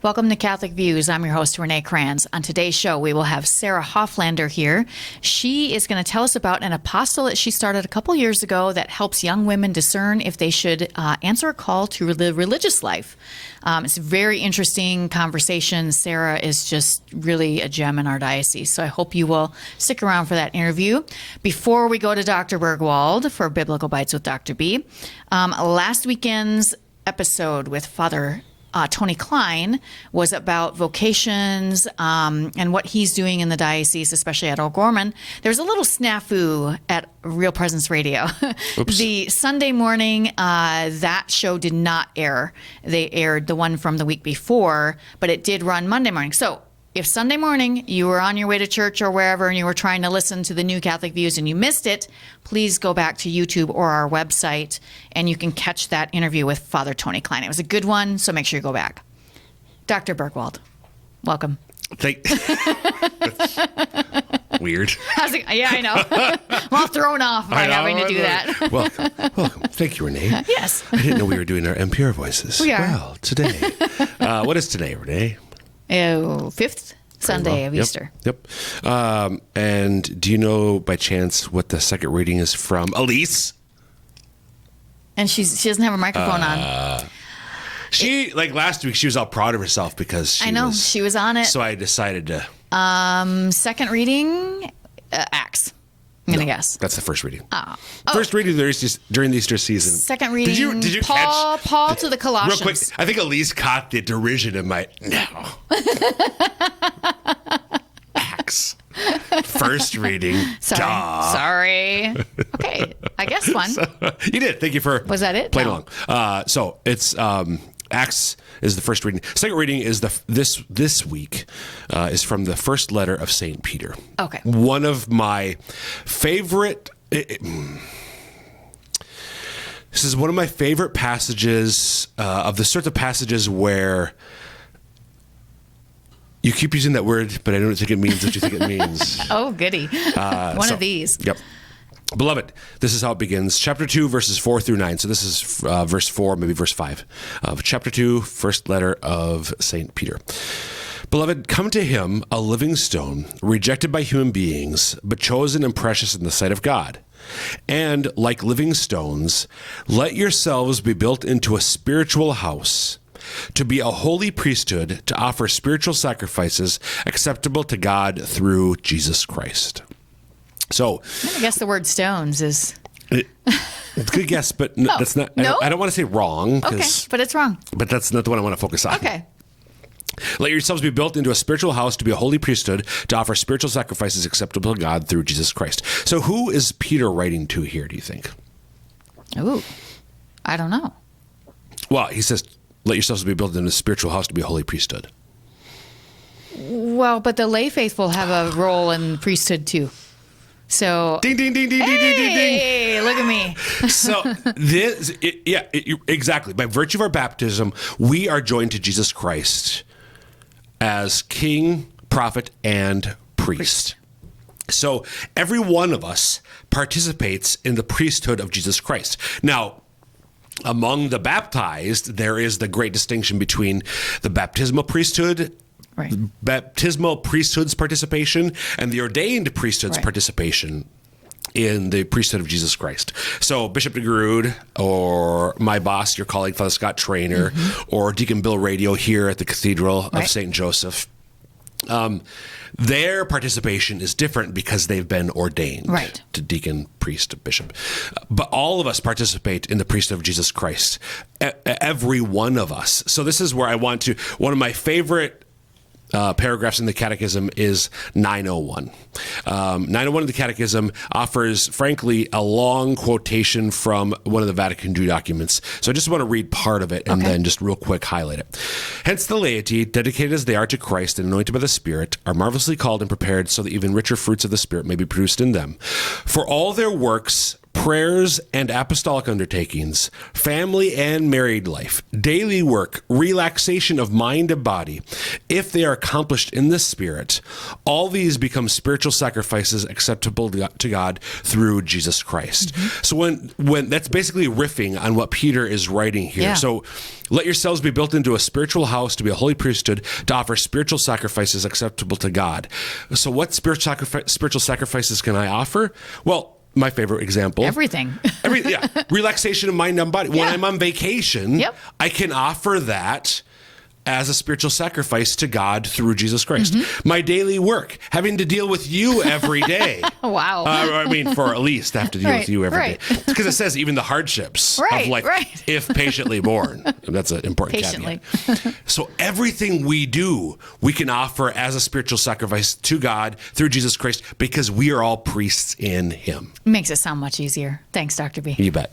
Welcome to Catholic Views. I'm your host, Renae Kranz. On today's show, we will have Sarah Hofflander here. She is going to tell us about an apostolate she started a couple years ago that helps young women discern if they should answer a call to the religious life. It's a very interesting conversation. Sarah is just really a gem in our diocese, so I hope you will stick around for that interview. Before we go to Dr. Bergwald for Biblical Bites with Dr. B, last weekend's episode with Father Tony Klein was about vocations and what he's doing in the diocese, especially at O'Gorman. There's a little snafu at Real Presence Radio. The Sunday morning, that show did not air. They aired the one from the week before, but it did run Monday morning. So if Sunday morning you were on your way to church or wherever and you were trying to listen to the new Catholic Views and you missed it, please go back to YouTube or our website and you can catch that interview with Father Tony Klein. It was a good one, so make sure you go back. Dr. Bergwald, welcome. Weird. Yeah, I know. I'm all thrown off by having to do that. Welcome. Thank you, Renae. Yes. I didn't know we were doing our NPR voices. We are. Well, today. What is today, Renae? Fifth Sunday of Easter. Yep. And do you know by chance what the second reading is from? Elise? And she doesn't have a microphone on. She, like last week, she was all proud of herself because she was on it. So I decided to. Second reading, Acts. I'm going to guess. That's the first reading. Oh. First reading during the Easter season. Second reading, did you Paul to the Colossians. Real quick, I think Elise caught the derision in my, no. Acts. First reading. Sorry. Okay, I guessed one. You did. Thank you for Was that it? playing No. along. So it's Acts is the first reading. Second reading is this week is from the first letter of St. Peter. Okay. One of my favorite. This is one of my favorite passages of the sorts of passages where you keep using that word, but I don't think it means what you think it means. Oh, goody. One of these. Yep. Beloved, this is how it begins. Chapter 2, verses 4 through 9. So this is verse 4, maybe verse 5 of chapter 2, first letter of St. Peter. Beloved, come to him, a living stone, rejected by human beings, but chosen and precious in the sight of God. And like living stones, let yourselves be built into a spiritual house, to be a holy priesthood, to offer spiritual sacrifices acceptable to God through Jesus Christ. So, I guess the word stones is... Good guess, but that's not... No? I don't want to say wrong. Okay, but it's wrong. But that's not the one I want to focus on. Okay. Let yourselves be built into a spiritual house to be a holy priesthood, to offer spiritual sacrifices acceptable to God through Jesus Christ. So who is Peter writing to here, do you think? Ooh, I don't know. Well, he says, let yourselves be built into a spiritual house to be a holy priesthood. Well, but the lay faithful have a role in priesthood too. So ding, ding, ding, ding, ding, ding, ding, ding. Hey, look at me. So exactly. By virtue of our baptism, we are joined to Jesus Christ as king, prophet, and priest. So every one of us participates in the priesthood of Jesus Christ. Now, among the baptized, there is the great distinction between the baptismal priesthood, right, baptismal priesthood's participation, and the ordained priesthood's right, participation in the priesthood of Jesus Christ. So Bishop DeGrood, or my boss, your colleague, Father Scott Traynor, or Deacon Bill Radio here at the Cathedral of St. Joseph, their participation is different because they've been ordained to deacon, priest, bishop. But all of us participate in the priesthood of Jesus Christ, every one of us. So this is where I want to, one of my favorite paragraphs in the Catechism is 901. 901 in the Catechism offers, frankly, a long quotation from one of the Vatican II documents. So I just want to read part of it and then just real quick highlight it. Hence the laity, dedicated as they are to Christ and anointed by the Spirit, are marvelously called and prepared so that even richer fruits of the Spirit may be produced in them. For all their works prayers and apostolic undertakings, family and married life, daily work, relaxation of mind and body, if they are accomplished in the Spirit, all these become spiritual sacrifices acceptable to God through Jesus Christ. So when that's basically riffing on what Peter is writing here. Yeah. So let yourselves be built into a spiritual house to be a holy priesthood, to offer spiritual sacrifices acceptable to God. So what spiritual sacrifices can I offer? Well, my favorite example. Everything. Relaxation of mind and body. When I'm on vacation, Yep. I can offer that as a spiritual sacrifice to God through Jesus Christ. My daily work, having to deal with you every day. Wow. I mean, for at least have to deal with you every day. Right. Because it says even the hardships of life, if patiently borne. That's an important caveat. So everything we do, we can offer as a spiritual sacrifice to God through Jesus Christ because we are all priests in him. Makes it sound much easier. Thanks, Dr. B. You bet.